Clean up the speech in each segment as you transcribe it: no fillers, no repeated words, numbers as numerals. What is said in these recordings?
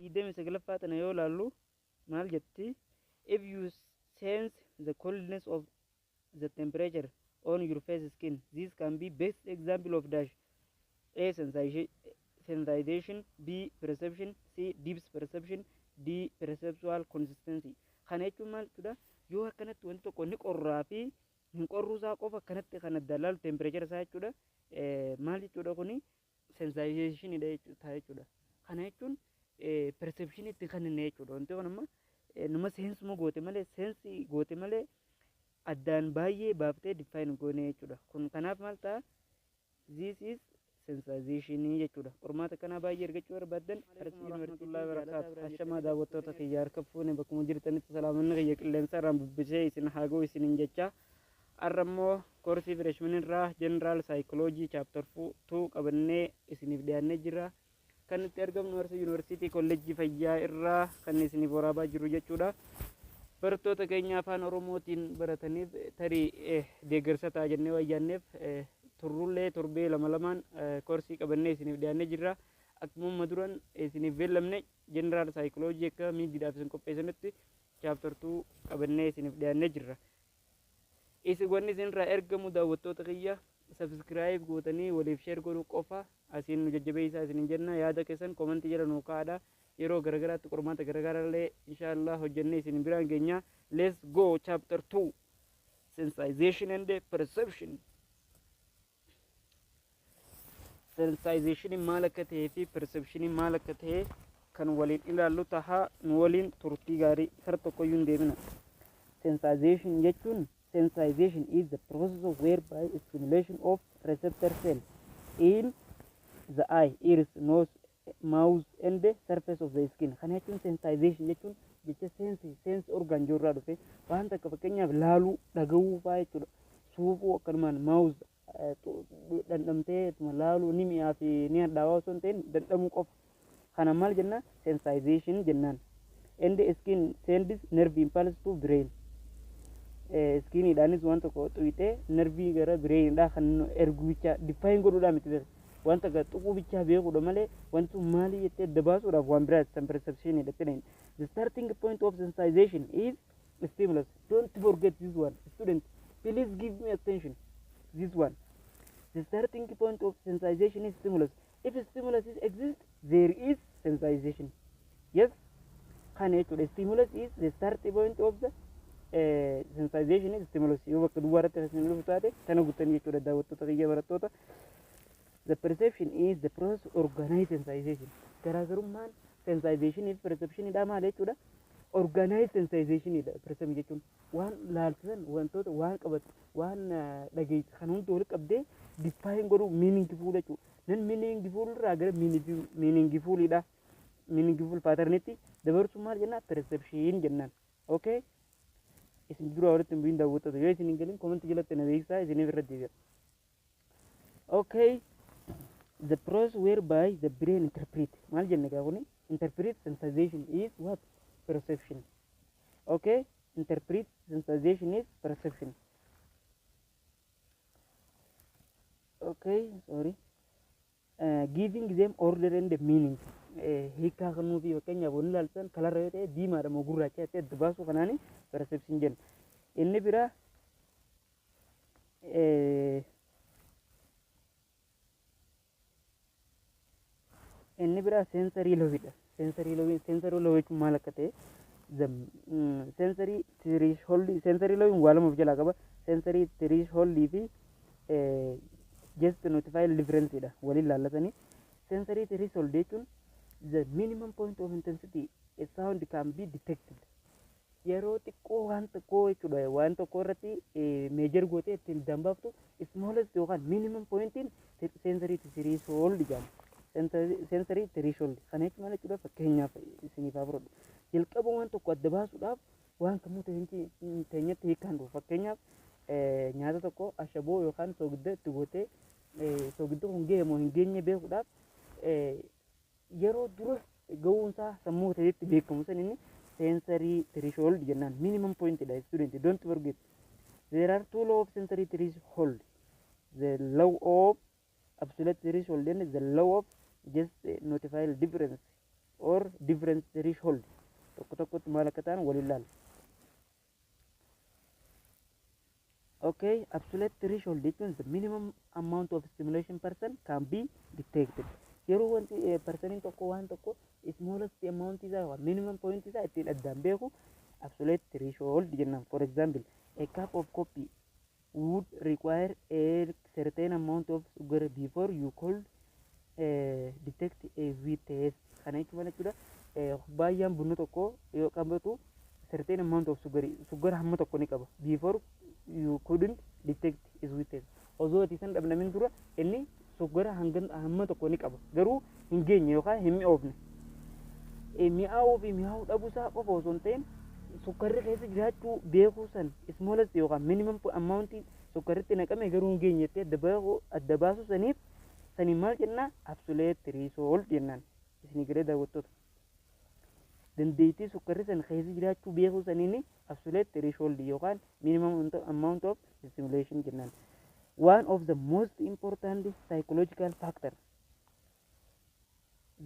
Idem saglaffat na yoo laallu maal jetti if you sense the coldness of the temperature on your face skin, this can be best example of dash A sensitization, B perception, C deep perception, D perceptual consistency. Kana jechuun maal jechuudha yoo akkanatti wanti tokko ni qorraa fi hin qorruu isaa qofa akkanatti kan adda laalu temperature isaa jechuudha maal jechuudha kuni sensitization dha jechuudha. Kana jechuun perception itti kan inni jechuudha wanti kun amma nama seensuma goote malee seensi goote malee addaan baay'ee baaftee define goone jechuudha. Kun kanaaf maal ta'a this is sensitization jechuudha. Qormaata kana baay'ee argachuu barbaadan Yuunivarsiitii Barakaatu ashamaa daawwattoota kiyya harka fuune bakkuma jirtanitti salaamanni kiyya qilleensa irraan bubbisee isin haagoo isinin jecha arrammoo koorsii freshman irraa general psychology chapter 2 qabannee isiniif dhiyaannee jira. Kan itti argamnu Yuunivarsiitii kolleejjii fayyaa irraa kan isiniif waraabaa jiru jechuudha. Barattoota keenya afaan Oromootiin barataniif tarii deeggarsa ta'a jennee wayyaanneef turrullee torbee lama koorsii qabannee isiniif dhiyaannee jirra. Akkuma duran isiniif beellamne general psychology akka miidiyaaf isin qopheessanitti chapter 2 qabannee isiniif dhiyaannee jirra. Wanni isinirraa ergamu daawwattoota kiyya subscribe gootanii waliif share godhuu qofa asiin nu jajjabeessaa isinin jenna. Yaada keessan komentii jala nuu kaa'aa. Yeroo garagaraatti qormaata garagaraallee inshallah hojjennee isin biraan geenya. Let's go chapter 2 sensitization and perception. Sensitization maal akka ta'ee fi perception maal akka ta'e kan waliin ilaallu taha nu waliin turtii gaarii sar tokkoyyuu hin deemina. Sensitization jechuun sensitization is the process of whereby stimulation of receptor cells in the eye, ears, nose, mouth and the surface of the skin. Kana jechuun sensitization jechuun jecha sense organ jirraa dhufe waan takka fakkeenyaaf laaluu dhagahuu fa'aa jechuudha. Suufuu akkanumaan mouth dhandhamtee laaluu ni mi'aa fi ni hadhaawaa osoo hin ta'in dhandhamuu qofa. Kana maal jenna sensitization jennaan. And the skin sends nerve impulse to brain. Skinidhaanis waan tokko xuyitee nervii gara brainidhaa kan ergu bicha define godhuudhaa miti beeku. Wanta tuquu bichaa beekuudha malee wanti maali jettee adda baasuudhaaf waan biraati san perception jedhanii. The starting point of sensitization is stimulus. Don't forget this one. Student, please give me attention. This one. The starting point of sensitization is stimulus. If stimulus exists, there is sensitization. Yes? Kana jechuudha. Stimulus is the starting point of the sensitization is stimulus. Yoo bakka duwwaarratti stimulus taate kana guuttanii jechuudha daawwattoota kiyya barattoota. The perception is the process of organized sensitization. Garaagarummaan sensitization fi perception dha maal jechuudha? Organized sensitization dha perception jechuun waan laalchisan wantoota waan qabatu waan dhageessu kan hundi wal qabdee define godhuu meaningful jechuudha. Nan meaningful irraa gara meaningful dha. Meaningful pattern'itti dabarsu maal jenna perception jennaan. Okay? Isin dura walitti hin bu'in daawwattoota yoo isin hin galin comment jalatti na beeksisaa isiniif irra deebi'a. Okay. The process whereby the brain interprets. Maal jenne gaafuni? Interpret sensitization is what? Perception. Okay? Interpret sensitization is perception. Okay, sorry. Giving them order and meaning. Hiikaa kan nuufi fakkeenyaaf wanni ilaaltan kalarra yoo ta'e diimaadha moo gurraacha ta'e adda baasuu kanaani perception jenna. Inni biraa inni biraa sensory lobe. Sensory lobe jechuun maal akka ta'e sensory threshold sensory lobe waa lama of jalaa qaba. Sensory threshold fi just notified difference dha waliin laallatanii. Sensory threshold jechuun the minimum point of intensity a sound can be detected. Yeroo xiqqoo waan tokkoo jechuudha waan tokko irratti meejor gootee ittiin dambaaftu smallest yookaan minimum pointiin sensory threshold jedhama. Sensory threshold kana jechuun maal jechuudha fakkeenyaaf isiniif haa fudhadhu. Jalqaba waan tokko adda baasuudhaaf waan kamuu teenyatti hiikaan dhufu fakkeenyaaf nyaata tokko ashaboo yookaan soogidda itti gootee soogidda kun ga'e moo hin geenye beekuudhaaf yeroo dura ga'uunsaa sammuu ta'etti beekamu san inni sensory threshold jennaan. Minimum point dha student, don't forget. There are two laws of sensory threshold. The law of absolute threshold and the law of just notified difference. or different threshold tokko tokkotti maal akka ta'an waliin ilaalla. Okay, absolute threshold jechuun the minimum amount of stimulation person can be detected. Yeroo wanti personiin tokko waan tokko smallest amount isaa minimum point isaa ittiin addaan beeku absolute threshold jennaan. For example, a cup of coffee would require a certain amount of sugar before you could detect a sweetness. Kana jechuudha baay'een bunni tokko yoo qabatu certain amount of sugar hamma tokko ni qaba before you couldn't detect sweetness. Osoo ati san dhabnamin dura inni suggara hamma tokko ni qaba garuu hin geenye yookaan hin mi'oofne. Mi'aawuu fi mi'aawuu dhabuusaa qofa osoo hin ta'in sukkarri keessa jiraachuu beekuu san smallest yookaan minimum amount sukkarritti naqame garuu hin geenyetti adda baasuu saniif saniin maal jennaa absolute threshold jennaan. Isin garee daawwattoota dandeettii sukkarri san keessa jiraachuu beekuu saniin absolute threshold yookaan minimum amount of stimulation jennaan. One of the most important psychological factors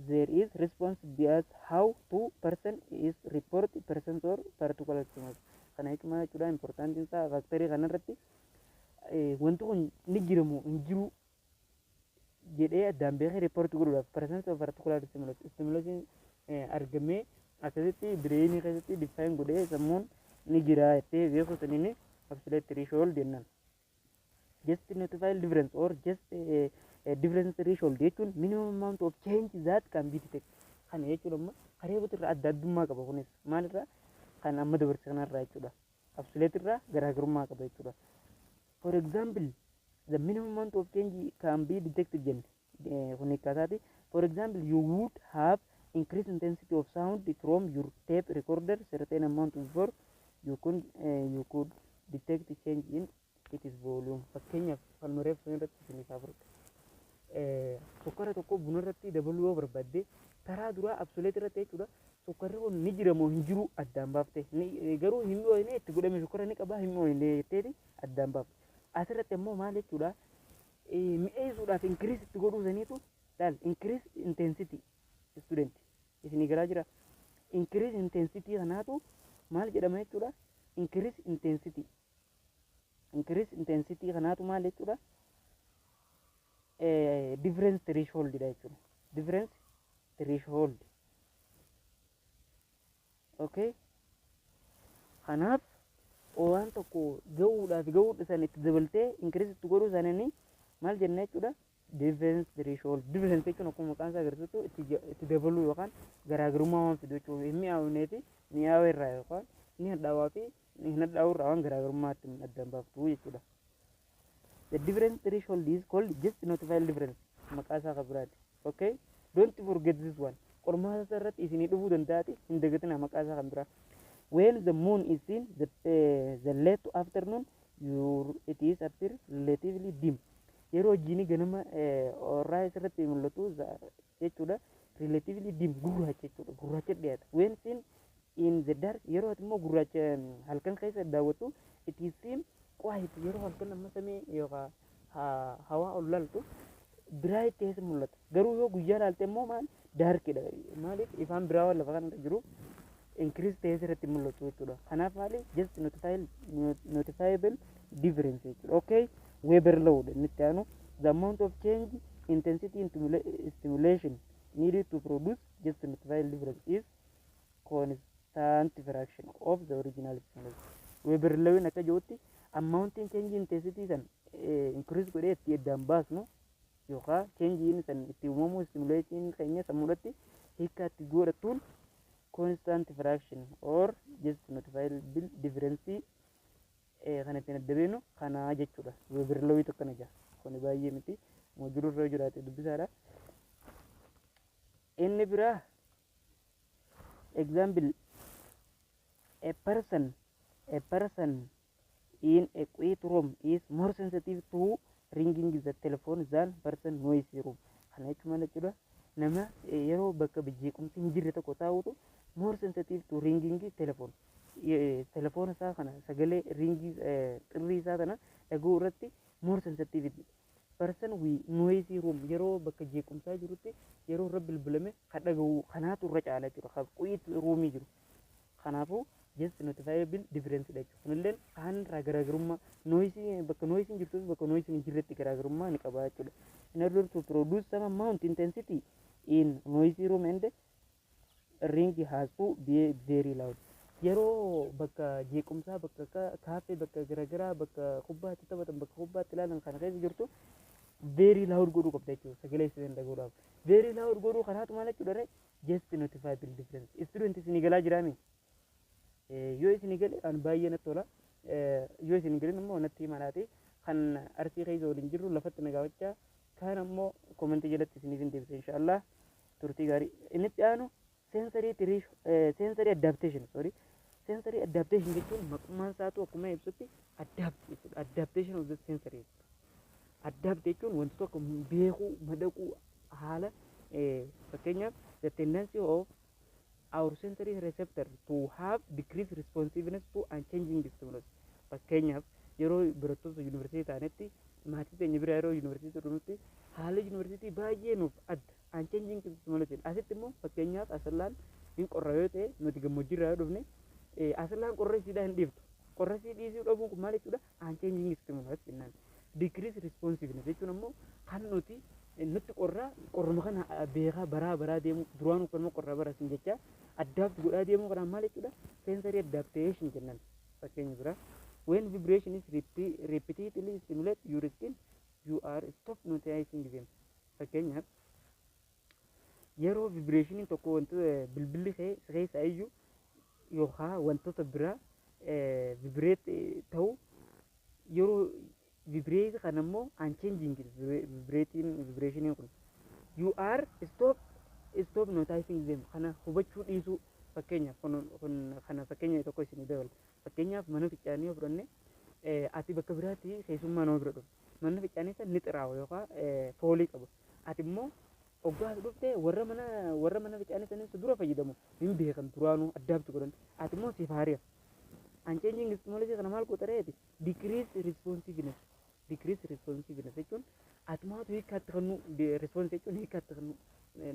there is response bias how two person is report persons or particular stimulus. Kana jechuun jechuudha important isaa factorii kanarratti wanti kun ni jiramu hin jiru jedhee addaan beekee report godhuudhaaf persons or particular stimulus stimulation argamee akkasitti bireenii keessatti define godhee sammuun ni jira jettee beekuu saniin absolute threshold jennaan. Just notify difference or just difference threshold jechuun minimum amount of change that can be detected. Kana jechuun amma kareebota irraa adda addummaa qaba kunis maalirraa kan amma dabarse kanarraa jechuudha. Absolute irraa garaagarummaa qaba jechuudha. For example, the minimum amount of change can be detected jenne kun akkaasaati. For example, you would have increased intensity of sound from your tape recorder certain amount before you could detect change in its volume. Fakkeenyaaf kan nureef sun irratti isiniif afurta. Sukkara tokko buna irratti dabaluu yoo barbaadde karaa duraa absolute irratti jechuudha. Sukkarri kun ni jira moo hin jiru addaan baafte garuu hin mi'ooyne itti godhame sukkara ni qaba hin mi'ooyne jetteeti addaan baafte. Asirratti immoo maal jechuudha mi'eessuudhaaf increase itti godhuu saniitu laal increase intensity student isinii garaa jira. Increase intensity kanaatu maal jedhama jechuudha increase intensity kanaatu maal jechuudha difference threshold dha jechuudha. Difference threshold. Okay, kanaaf waan tokko ga'uudhaaf san itti dabaltee increase itti godhuu sananii maal jenna jechuudha difference threshold. Difference jechuun akkuma maqaan isaa agarsiisu itti dabaluu yookaan garaagarummaa waan fidu jechuudha. Hin mi'aawne fi mi'aawaa irraa yookaan ni hadhaawaa fi hin hadhaawuu irraa waan garaagarummaa itti addaan baaftu jechuudha. The difference threshold is called just notified difference. Maqaa isaa kan biraati. Okay, don't forget this one. Qormaata irratti isinii dhufuu danda'a hin dagatina maqaa isaa kan biraa. When the moon is seen the late afternoon it is appear relatively dim. Yeroo jiini ganama orraa isirratti mul'atu jechuudha relatively dim gurraacha jechuudha gurraacha dhiyaata. When seen in the dark yeroo ati immoo gurraacha halkan keessa daawwatu it is seen quiet yeroo halkan amma samii yookaan hawaa ol laaltu bright ta'ee mul'ata. Garuu yoo guyyaa laalte immoo maal darkidha. Maaliif ifaan biraa waan lafa kanarra jiru increase ta'ee irratti mul'atu jechuudha. Kanaaf maali just notifiable difference jechuudha. Okay, Weber law inni itti aanu the amount of change intensity in stimulation needed to produce just notifiable difference is constant fraction of the original stimulation. Weber law akka jirutti amount in change intensity san increase godhee itti addaan baasnu yookaan change san itti uumamu stimulation keenya sammuudhaatti hiika itti godhatuun constant fraction or just notifiable difference kan ittiin adda beeknu kana jechuudha. Weber law tokko na jira. Kun baay'ee miti moojuluu irra jiraate dubbisaadha. Inni biraa example a person in a quiet room is more sensitive to ringing the telephone than person noisy room. Kana jechuun jechuudha nama yeroo bakka jeequmsi hin jirre tokko taa'utu more sensitive to ringing telephone. Telephone isaa kana sagalee ringii xirrii isaa kana dhaguu irratti more sensitivity. Person noisy room yeroo bakka bakka jeequmsaa jirutti yeroo irra bilbilame kan dhaga'u kanaatu irra caala jechuudha. Kan quyitti ruumii jiru. Kanaafuu just notifiable difference dha jechuudha. Kunilleen kaan irraa garaagarummaa noisii bakka noisiin jirtu bakka noisiin hin jirretti garaagarummaa ni qaba jechuudha. In order to produce some amount intensity in noisy room and ring has to be very loud. Yeroo bakka jeequmsaa bakka kaafee bakka garaagaraa bakka kubbaatti taphatan bakka kubbaatti ilaalan kana keessa jirtu very loud godhuu qabda jechuudha. Sagalee isin dhaga'uudhaaf very loud godhuu kanaatu maal jechuudha just notifiable difference. Student isin galaa jiraami. Yoo isin gale an baay'ee natti tola. Yoo isin galin immoo natti malaati kan arsii keessa waliin jirru lafatti nagaawachaa kaan ammoo komentii jalatti isiniif hin deebise inshallah turtii gaarii. Inni itti aanu sensory adaptation sensory adaptation jechuun maqummaan isaatu akkuma ibsutti adaptation of the sensory. Adapt jechuun wanti tokko beekuu madaquu haala fakkeenyaaf the tendency of our sensory receptor to have decreased responsiveness to unchanging stimulus. Fakkeenyaaf yeroo barattoota yuunivarsiitii taanetti maatii teenya bira yeroo yuunivarsiitii dhufutti haala yuunivarsiitii baay'ee nuuf adda unchanging stimulus. Asitti immoo fakkeenyaaf asallaan hin qorra yoo ta'e nuti gammoojjii irraa dhufne asallaan qorra isiidhaa hin dhiiftu. Qorra isii dhiisuu dhabuun kun maal jechuudha unchanging stimulus jennaan. Decreased responsiveness jechuun ammoo kan nuti qorruma kana beekaa baraa deemu duraan kan qorra barasin jecha adapt godhaa deemu kanaan maal jechuudha sensory adaptation jennan. Fakkeenya bira when vibration is repeatedly stimulate your skin you are stop noticing them. Fakkeenyaaf yeroo vibration tokko wantoota bilbilli keessa iyyuu yookaan wantoota biraa vibrate ta'u yeroo vibrate kan ammoo unchanging vibration kun you are stop noticing them kana hubachuu dhiisuu. Fakkeenyaaf kun kana fakkeenya tokko isin dabal. Fakkeenyaaf mana ficcaanii yoo fudhanne ati bakka biraatti keessummaa nama bira dhufu manni ficcaanii san ni xiraawa yookaan foolii qaba. Ati immoo oggaa dhufte warra mana ficcaanii sanin dura fayyadamu hin beekan duraanuu addaabti godhan. Ati immoo siif haariya. Unchanging stimulus kana maal godhareeti decrease responsiveness jechuun ati maatu hiikkaatti kannu response jechuun hiikkaatti kannu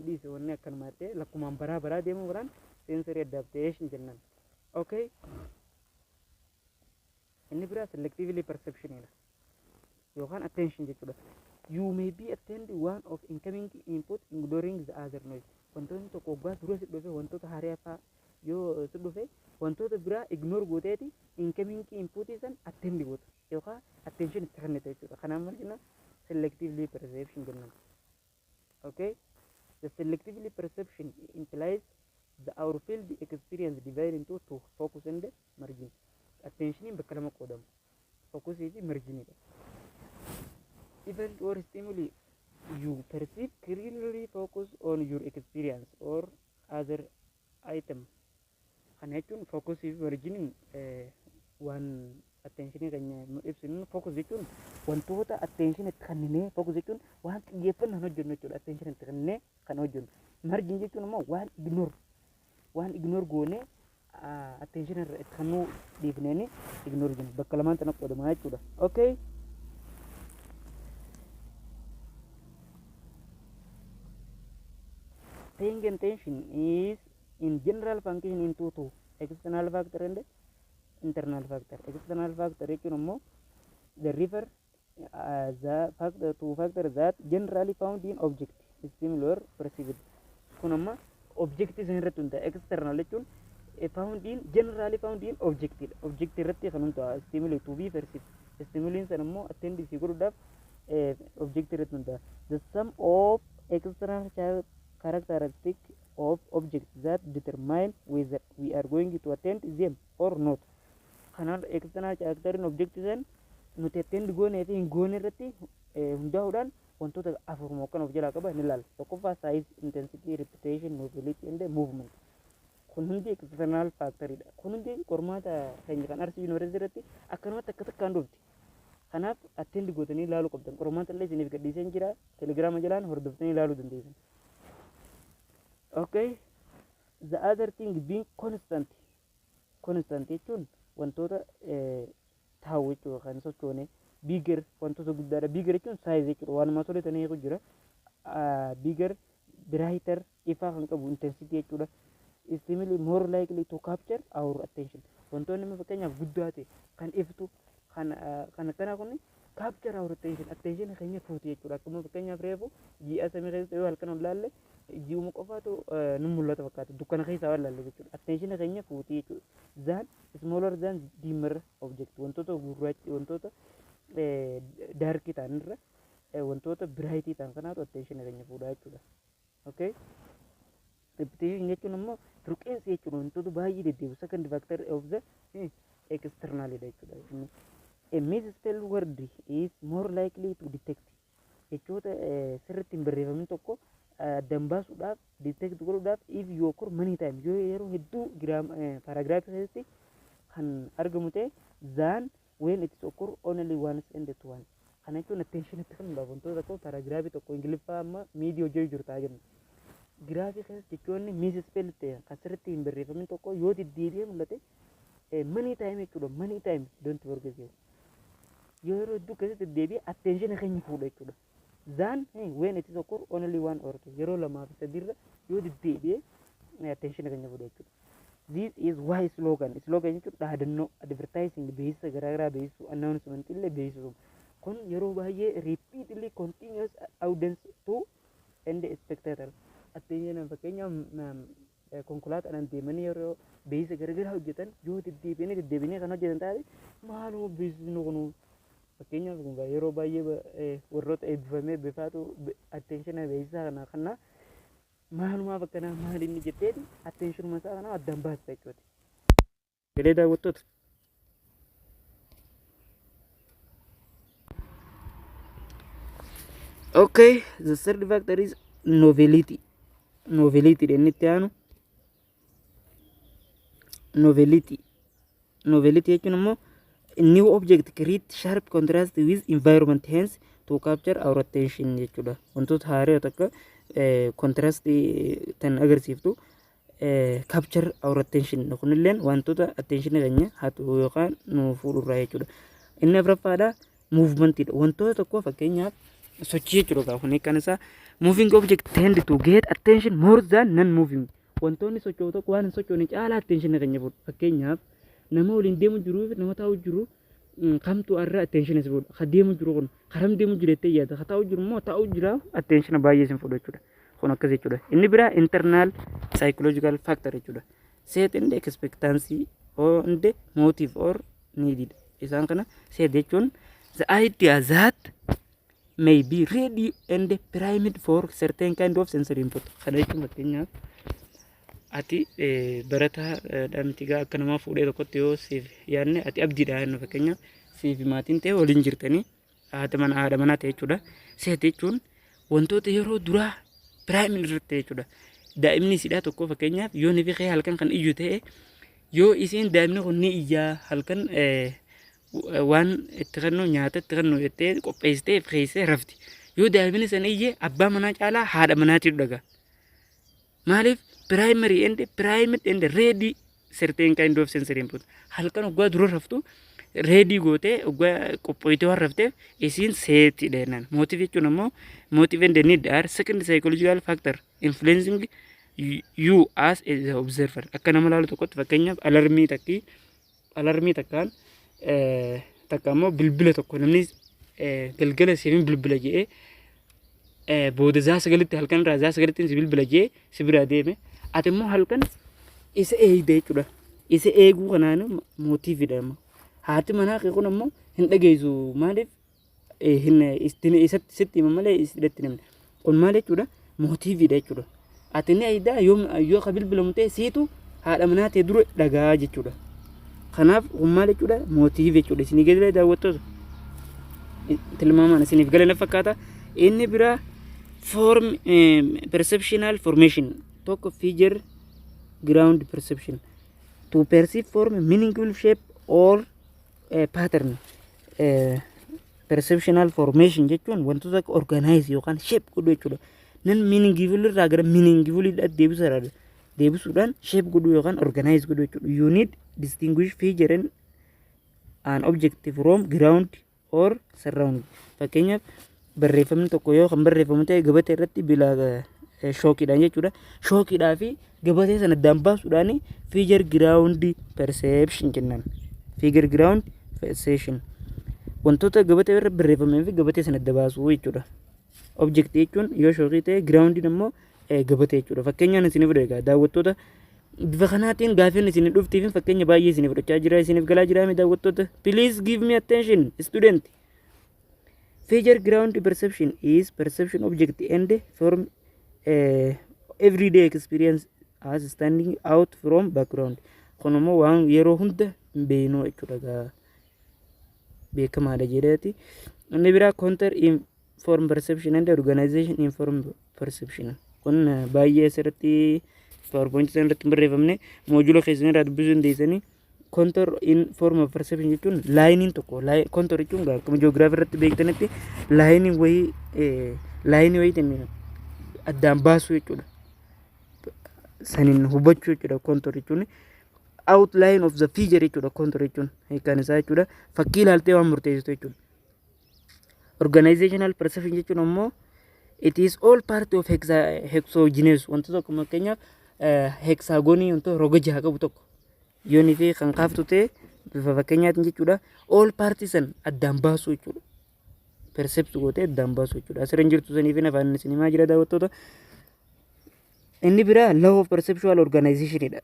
dhiise wanni akkanumaa ta'e lakkumaan baraa deemuu biraan sensory adaptation jennan. Okay. Inni biraa selectively perception dha yookaan attention jechuudha. You may be attend one of incoming input ignoring the other noise. Wantoonni tokko oggaa dura si dhufe wantoota haaraa fa'aa yoo si dhufe wantoota biraa ignore gooteeti incoming input san attend goota yookaan attention itti kennite jechuudha. Kanaaf maal jenna selectively perception jennan. Okay. The selectively perception implies the our field experience divided into two focus and margin. Attention bakka lama qoodamu focus fi margin. Event or stimuli you perceive clearly focus on your experience or other item. Kana jechuun focus fi margin waan attention keenya ibsinu focus jechuun wantoota attention itti kennine focus jechuun waan xiyyeeffannoo hojjennu jechuudha. Attention itti kennine kan hojjennu. Margin jechuun immoo waan ignore goone attention irra itti kennuu dhiifneeni ignore jenna. Bakka lamaan tana qoodamaa jechuudha. Okay. Paying attention is in general function into two external factor and internal factor. External factor jechuun immoo the refer the factor to factor that generally found in object stimuli or perceived. Kun amma object isin irratti hundaa'e external jechuun generally found in object irratti kan hundaa'e stimuli to be perceived. Stimuli san immoo attend si godhuudhaaf object irratti hundaa'e. The sum of external characteristic of objects that determine whether we are going to attend them or not. Kanaan external character in object san nuti attend goonee fi hin goone irratti hundaa'uudhaan wantoota afur kan of jalaa qaba ni ilaalla. Tokkoffaa size, intensity, repetition, mobility and movement. Kun hundi external factor dha. Kun hundi qormaata keenya kan Arsii Yuunivarsiitii irratti akkanumatti akka takkaan dhufti. Kanaaf attend gootanii ilaaluu qabdan. Qormaata illee isiniif gadhiiseen jira. Telegiraama jalaan hordoftanii ilaaluu dandeessan. Okay. The other thing being constant jechuun wantoota taa'u jechuudha kan sochoone bigger wantoota guddaadha. Bigger jechuun size jechuudha. Waanuma toletanii jira. bigger, brighter, ifa kan qabu intensity jechuudha. Stimuli more likely to capture our attention. Wantoonni amma fakkeenyaaf guddaa ta'e kan iftu kan akkana kun capture our attention keenya fuutu jechuudha. Akkuma fakkeenyaaf reefu ji'a samii keessa yoo halkan ol laalle ji'uma qofaatu nu mul'ata fakkaata dukkana keessaa waan laalle jechuudha. Attention keenya fuutu jechuudha. Than smaller than dimmer object, wantoota gurraacha wantoota darkii ta'anirra wantoota brightii ta'an kanaatu attention keenya fuudha jechuudha. Okay, repetition jechuun ammoo frequency jechuudha. Wantoota baay'ee deddeebi'u second factor of the external jechuudha. A misspelled word is more likely to detect jechoota sirriitti hin barreeffamin tokko dambaasuudhaaf detect godhuudhaaf if you occur many times yoo yeroo hedduu paragraafii keessatti kan argamu ta'e than when it is occur only once and twice. Kana jechuun attention itti kennuudhaaf wantoota tokko paragraafii tokko ingiliffaa amma miidiyoo hojii jiru ta'aa jennu. Giraafii keessatti jechoonni misspelled ta'e kan sirriitti hin barreeffamin tokko yoo deddeebi'ee mul'ate many time jechuudha. Many time don't forget it. Yeroo hedduu keessatti deddeebi'ee attention keenya fuudha jechuudha. Than when it is occur only one or two. Yeroo lamaa fi sadiirra yoo deddeebi'ee attention keenya fuudha jechuudha. This is why slogan jechuun dhaadannoo advertising beeksisa garaagaraa beeksisu announcement illee beeksisu. Kun yeroo baay'ee repeatedly continuous audience to and spectator. Attention fakkeenyaaf konkolaataadhaan deemanii yeroo beeksisa garaagaraa hojjetan yoo deddeebi'anii kan hojjetan taate maaluma beeksisni kun fakkeenyaaf yeroo baay'ee warroota eebbifamee bifaatu attention beeksisaa kana maalumaaf akkanaa maal inni jetteeti attention isaa kana addaan baasta jechuudha. Galee daawwattoota. Okay, the third factor is novelty. Novelty inni itti aanu novelty jechuun immoo new object create sharp contrast with environment, hence to capture our attention jechuudha. Wantoota haaraa takka contrast tan agarsiiftu capture our attention kunilleen wantoota attention keenya hatu yookaan nu fuudhurraa jechuudha. Inni afuraffaadha movementidha. Wantoota tokko fakkeenyaaf sochii jechuudha. Kun kan isaa moving object tend to get attention more than non moving. Wantoonni socho'u tokko waan hin sochoone caalaa attention keenya fuudha. Fakkeenyaaf nama waliin deemu jiru nama taa'u jiru kamtu arra attention is fuudha. Ka deemu jiru kun karam deemu jiru jettee yaada. Ka taa'u jiru immoo taa'u jira attention baay'ee sin fuudha jechuudha. Kun akkas jechuudha. Inni biraa internal psychological factor jechuudha. Set and expectancy or and motive or needed. Isaan kana set jechuun the idea that may be ready and primed for certain kind of sensory input. Kana jechuun fakkeenyaaf ati barataa dhamtigaa akka namaa fuudhee tokkotti yoo siif yaadne ati abdiidha jennu fakkeenyaaf siif maatiin ta'e waliin jirtanii haadha manaa ta'e jechuudha. Seet jechuun wantoota yeroo duraa piraayimii irratti jechuudha. Daa'imni sidhaa tokko fakkeenyaaf yoo ni fiqee halkan kan iyyu ta'e yoo isiin daa'imni kun ni iyyaa halkan waan itti kennu nyaata itti kennu jettee qopheessitee fiqeessee rafti. Yoo daa'imni sana iyyee abbaa manaa caalaa haadha manaatiif dhaga. Maaliif primary and primed and ready certain kind of sensory input. Halkan oggaa dura raftu ready gootee oggaa qophoyitee waan rafteef isiin seetti dheeran. Motive jechuun ammoo motive and need are second psychological factor influencing you as a observer. Akka nama laalu tokkotti fakkeenyaaf alarmii takkaan takka ammoo bilbila tokko namni galgala seemin bilbila jedhee booda zaasagalitti halkan irraa zaasagalitti si bilbila jedhee si biraa deeme ati immoo halkan isa eegde jechuudha. Isa eeguu kanaan mootiividha. Haati manaa kee kun ammoo hin dhageessu maaliif isatti sitti hima malee isatti namni kun maal jechuudha mootiividha jechuudha. Ati ni eegda yoo ka bilbilamu ta'e siitu haadha manaa ta'e dura dhagaa jechuudha. Kanaaf kun maal jechuudha mootiiv jechuudha. Isinii galee daawwattoota tilmaamaan isiniif galee na fakkaata. Inni biraa form perceptual formation tokko figure ground perception to perceive form meaningful shape or pattern. Perceptual formation jechuun wantoota organize yookaan shape godhu jechuudha. Nan meaningful irraa gara meaningful deebisuudhaan shape godhu yookaan organize godhu jechuudha. You need distinguish figure and an object from ground or surrounding. Fakkeenyaaf barreeffamni tokko yoo kan barreeffamu ta'e gabatee irratti bila shookiidhaan jechuudha. Shookiidhaa fi gabatee sana addaan baasuudhaan figure ground perception jennaan. Figure ground perception wantoota gabatee irra barreeffamee fi gabatee sana adda baasuu jechuudha. Object jechuun yoo shookii ta'e ground immoo gabatee jechuudha. Fakkeenyaan isiniif egaa daawwattoota bifa kanaatiin gaafiin isin dhuftii fi fakkeenya baay'ee isiniif fudhachaa jira isiniif galaa jira daawwattoota. Please give me attention student. Figure ground perception is perception object and form everyday experience as standing out from background. Kunimmoo waan yeroo hunda beeknuu jechuudha. Beekamaadha jedheeti. Inni biraa counter inform perception and organization inform perception. Kun baay'ee asirratti PowerPoint irratti barreeffamne moojula keessan irraa dubbisuu dandeessanii counter inform perception jechuun laayiniin tokko counter jechuun akkuma ji'oogiraafii irratti beektanitti laayiniin wayii addaan baasuu jechuudha. Saniin hubachuu jechuudha counter jechuun outline of the figure jechuudha counter jechuun hiikaan isaa jechuudha. Fakkii ilaaltee waan murteessitu jechuudha. Organizational perception jechuun ammoo it is all part of hexogenous wantoota akkuma fakkeenyaaf hexagonii wantoota roga jaha qabu tokko yoonii fi kan kaaftu ta'e bifa fakkeenyaatiin jechuudha. All partisan addaan baasuu jechuudha. Percept gootee addaan baasuu jechuudha. Asirra hin jirtu sanii fi afaan isin himaa jira daawwattoota. Inni biraa law of perceptual organizationidha.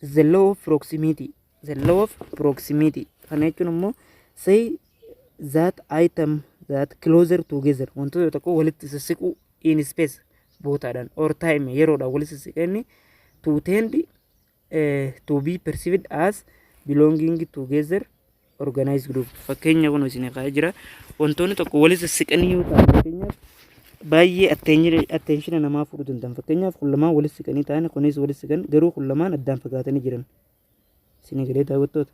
The law of proximity. The law of proximity. Kana jechuun immoo say that item that closer together wantoota tokko walitti sissiquu in space bootaadhaan or time yeroodhaan walitti sissiqanii to tend to be perceived as belonging together organized group. Fakkeenya kun isin kaa'ee jira. Wantoonni tokko walitti sissiqanii yoo ta'an fakkeenyaaf baay'ee attention namaa fudhatu danda'a. Fakkeenyaaf kun lamaan walitti siqanii ta'an kunis walitti siqan garuu kun lamaan addaan fagaatanii jiran. Isin galee daawwattoota.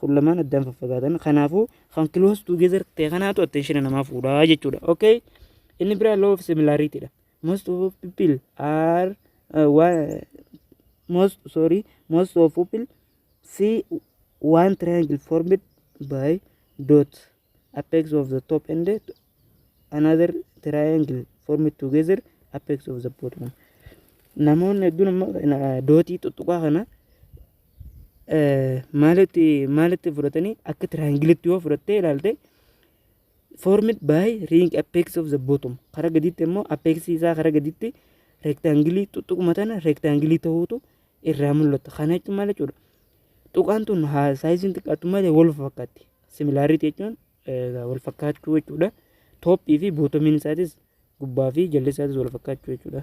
Kun lamaan addaan fagaatan kanaafuu kan close together ta'e kanaatu attention namaa fudhaa jechuudha. Okay? Inni biraa law of similarity dha. Most of people see one triangle formed by dot apex of the top and another triangle formed together apex of the bottom. Namoonni hedduun dootii tuttuqaa kana maalitti fudhatanii akka triangilitti yoo fudhattee ilaalte formed by ring apex of the bottom. Kara gaditti immoo apex isaa kara gaditti rectangle tuttuquma tana rectangle ta'uutu irraa mul'ata. Kana jechuun maal jechuudha? Tuqaan tun saayiziin xiqqaatu malee wal fakkaatti. Similarity jechuun wal fakkaachuu jechuudha. Tooppii fi bootomiin isaatis gubbaa fi jalli isaatis wal fakkaachuu jechuudha.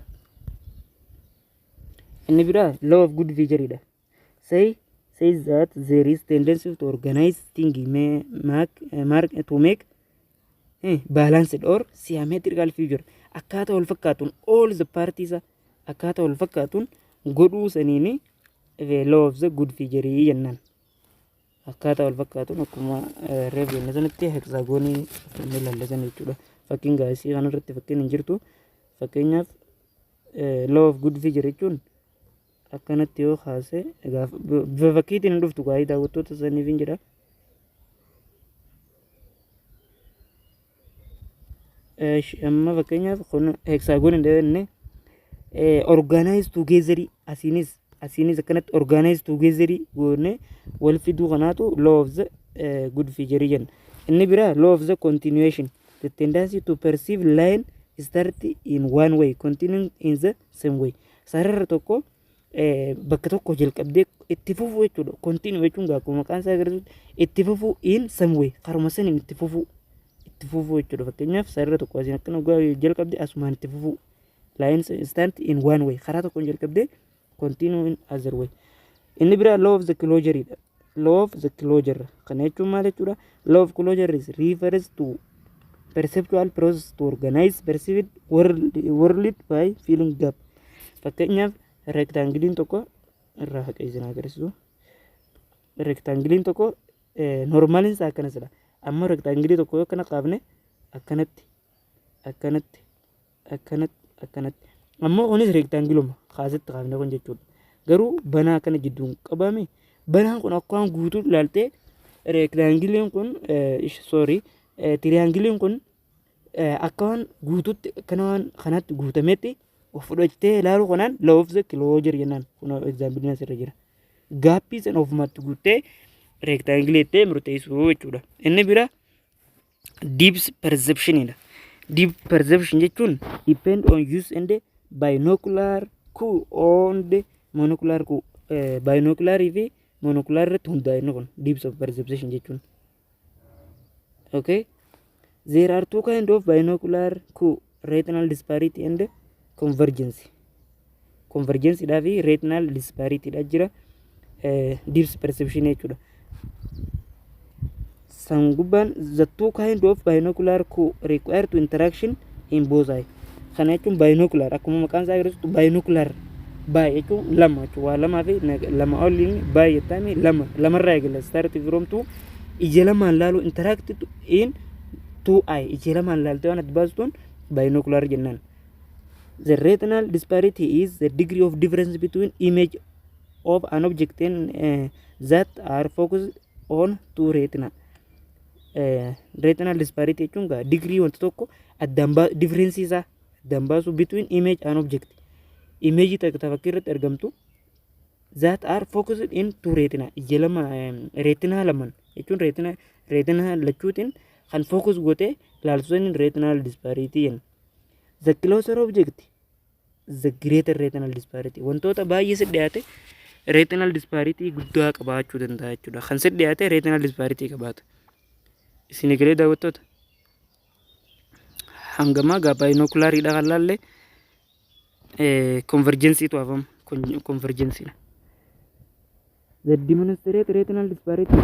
Inni biraa law of good figureidha. Says that there is tendency to organize things to make balanced or symmetrical figure. Akkaataa wal fakkaatuun all the parties akkaataa wal fakkaatuun godhuu saniini law of the good figure jennaan. Akkaataa wal fakkaatuun akkuma reef jenne sanitti hexagonii kanneen lallasan jechuudha. Fakkiin gaasii kanarratti fakkiin hin jirtu. Fakkeenyaaf law of good figure jechuun akkanatti yoo kaase bifa fakkiitiin hin dhuftu gaa'ii daawwattoota saniif hin jira. Amma fakkeenyaaf kun hexagonii dhawenne organize together asiinis akkanatti organize together goone wal fiduu kanaatu law of the good figure jenna. Inni biraa law of the continuation, the tendency to perceive line start in one way continuing in the same way. Sarara tokko bakka tokko jalqabdee itti fufuu jechuudha. Continue jechuun akkuma maqaan isaa agarsiisu itti fufuu in some way karuma saniin itti fufuu jechuudha. Fakkeenyaaf sarara tokko asiin akkana jalqabdee asumaan itti fufuu. Lines start in one way karaa tokkoon jalqabdee continue in other way. Inni biraa law of the closure dha. Law of the closure kana jechuun maal jechuudha? Law of closure is refers to perceptual process to organize perceived world by filling gap. Fakkeenyaaf rectanglein tokko irraa haqeessin agarsiisu. Rectanglein tokko normaalin isaa akkana jira. Amma rectangle tokko yoo kana qaabne akkanatti. Amma onis rectangle kaasatti qaabne kun jechuudha. Garuu banaa kana jidduun qabame banaan kun akkaan guutuu ilaaltee rectanglein kun trianglein kun akkaan guututti kanaan kanatti guutametti of fudhattee ilaaluu kanaan law of the closure jennaan. Kun example asirra jira. Gaappii san ofumatti guuttee rectangle itti murteessuu jechuudha. Inni bira deep perception. Deep perception jechuun depend on use and binocular coup on the monocular coup. Binocular fi monocular irratti hundaa'e kun deep perception jechuun. Okay. There are two kinds of binocular coup, retinal disparity and convergence. Convergence dha fi retinal disparity dha jira. Deep perception jechuudha. Sanguban the two kinds of binocular coup require to interaction in both eyes. Kana jechuun binocular akkuma maqaan isaa agarsiisu binocular baay'ee jechuun lama jechuudha. Lamaa fi lama oliin baay'ee ta'anii lamarraa eegala. Start from two ija lamaan laaluu interact in two eye ija lamaan laaltee waan adda baastun binocular jennaan. The retinal disparity is the degree of difference between image of an object and that are focused on two retina. Retinal disparity jechuun degree wanta tokko addaan difference isaa addaan baasu between image and object. Image takka fakkii irratti argamtu that are focused in two retina. Ija lama retina laman jechuun retina lachuutiin kan focus goote laalsuun retinal disparity jenna. The closer object the greater retinal disparity. Wantoota baay'ee sidhiyaate retinal disparity guddaa qabaachuu danda'a jechuudha. Kan sidhiyaate retinal disparity qabaata. Isin egalee daawwattoota hangamaa gaa binocularidha kan laalle convergence tu afam convergence. The demonstrate retinal disparity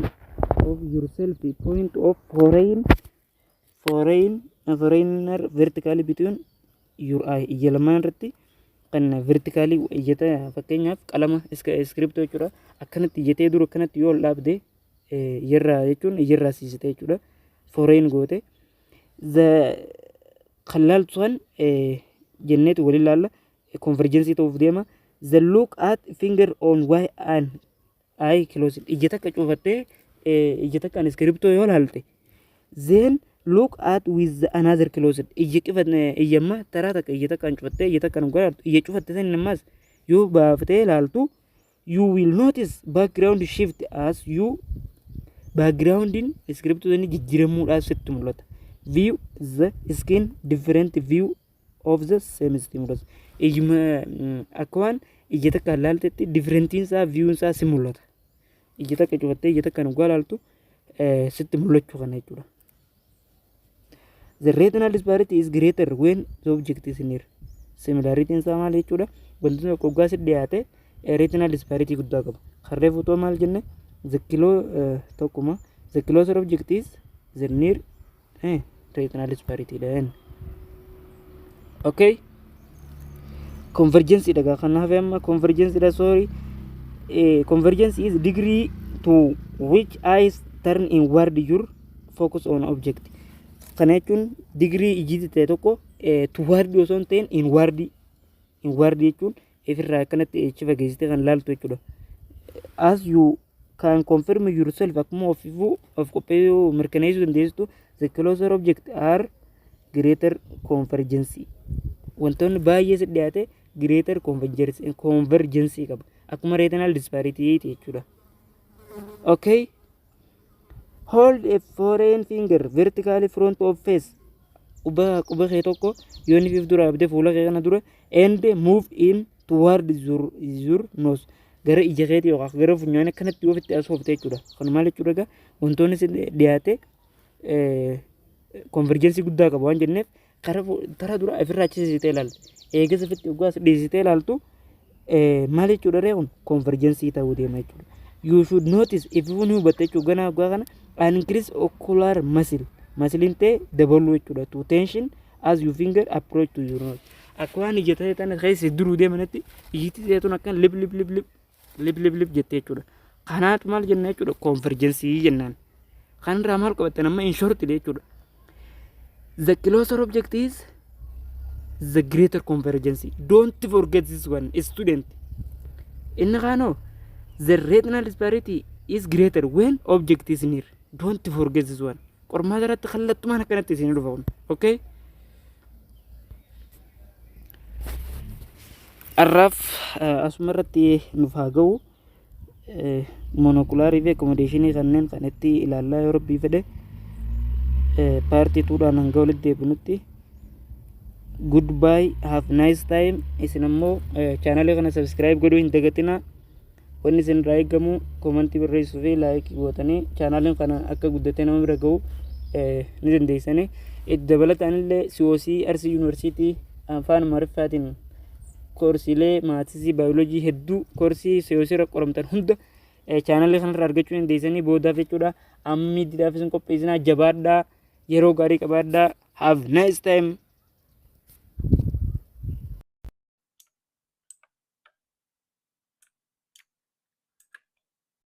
of yourself point of foreigner vertically between your eye. Ija lamaan irratti kan vertically ijata fakkeenyaaf qalama script jechuudha. Akkanatti ijatee dura akkanatti yoo dhaabde ijirraa jechuun ijirraa siisite jechuudha. Foreign goote the kalaaltu san jenneetu waliin laalla convergence ta'uuf deema. The look at finger on why and eye closed. Ija takka cufattee ija takkaan script yoo laalte then look at with another closed. Ija qifatne ijamma taraa takka ija takkaan cufattee ija takkaan godhatu ija cufatte san nammas yoo baaftee laaltu you will notice background shift as you background in script ni jijjiiramuudhaan sitti mul'ata. View the skin different view of the same stimulus. Ijuma akkaan ija takkaan laaltetti differentiin isaa view isaa si mul'ata. Ija takka cufattee ija takkaan ugaa laaltu sitti mul'achuu kana jechuudha. The retinal disparity is greater when the object is near. Similarity isaa maal jechuudha? Wanti tokko ugaa si dhiyaate retinal disparity guddaa qaba. Harree footoo maal jenne? The closer object is the near retinal disparity then. Okay. Convergence daga kanaaf amma convergence da sorry. Convergence is degree to which eyes turn inward your focus on object. Kana jechuun degree ijiti ta'e tokko toward osoo hin ta'in inward jechuun ifirraa akkanatti echi fageessitee kan laaltu jechuudha. As you can confirm yourself akkuma of qopheessuu mirkaneessuu dandeessitu the closer object are greater convergence. Wantoonni baay'ee si dhiyaate greater convergence qaba. Akkuma retinal disparity jechuudha. Okay. Hold a foreign finger vertically front of face. Quba kee tokko yoo inni fiif dura abdee fuula kee kana dura and move in toward your nose. Gara ija keetii yookaan gara funyaan akkanatti yoo ofitti asooftee jechuudha. Kan maal jechuudha egaa wantoonni si dhiyaate convergence guddaa qaba waan jenneef karaa dura ofirraa achiisitee ilaaltu. Eegas ofitti ugaas dhiisitee ilaaltu maal jechuudha ree'uun convergence ta'uu deema jechuudha. You should notice if you hubatte jechuudha ganaa ugaa kana an increase ocular muscle. Muscle inte dabaluu jechuudha to tension as your finger approach to your nose. Akkuma ija ta'e tan keessa duruu deemanatti ijiti ta'eetuun akkan lip jettee jechuudha. Kanaatu maal jenna jechuudha convergence jennaan. Kanarraa maal qabatte amma in short jechuudha. The closer object is the greater convergence. Don't forget this one, student. Inni kaanoo the retinal disparity is greater when object is near. Don't forget this one. Qormaata irratti kallattumaan akkanatti isin dhufa kun. Okay? arraaf asuma irratti nuuf haa ga'u monokulaarii fi akkomodeeshinii kanneen kanatti ilaallaa yoo rabbii fedhe paartii tuudhaan hanga walitti deebinutti goodbye, have nice time. Isin ammoo chaanalee kana subscribe godhuu hin dagatinaa. Wanni isin irraa eegamu koomantii barreessuu fi laayikii gootanii chaanaleen kana akka guddatee nama bira ga'u ni dandeessanii. Itti dabalataan illee COC Arsii Yuunivarsiitii afaan Amaariffaatiin koorsiilee maatisii baayoloojii hedduu koorsii COC irra qoramtan hunda chaanalee kanarraa argachuu dandeessanii boodaaf jechuudha. Amma miidiyaafi isin qopheessinaa jabaadhaa, yeroo gaarii qabaadhaa. Have nice time.